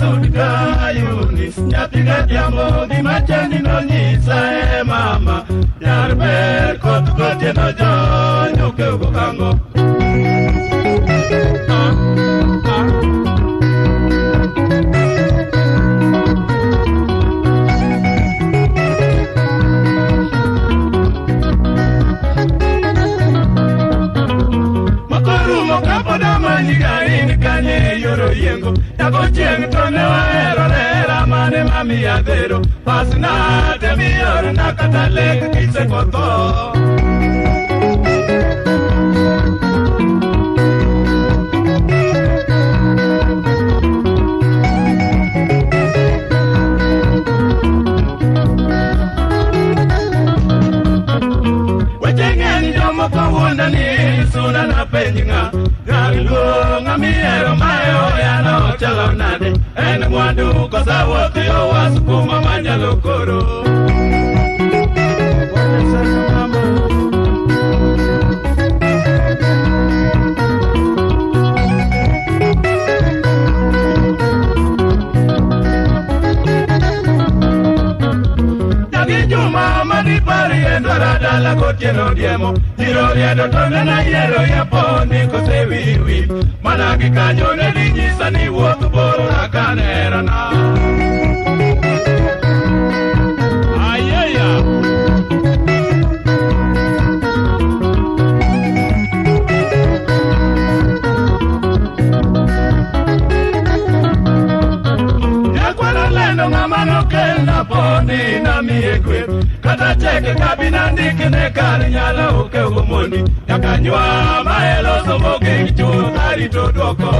sudka yunis nyathina jambo gima chandi no nyisa mama yar ber koth gotieno jonyoke ugokango yoro yengo yago chieng to ne wahero lera mane mami adhero pasna te miyor na kata lek kise kotho weche ng'eny jomoko wuonda ni suna na penjinga Luonga miero mayo yano chalo nade En mwandu kosa wuoth yo wasukuma manyalo koro Nyagi juma mani pari endora dala kotieno diemo Jiro riedo tonga na yero yaponi kose wiwi Mana kikanyo ne di nyisa ni wuoth boro na kanera na Ayeya Yakwara lendo ng'amano kelna poni na miye kweth Kata cheke kabina ndikine kari nyalo uke ugomondi Nyaka nywa maelo somo geng chuth arito dwoko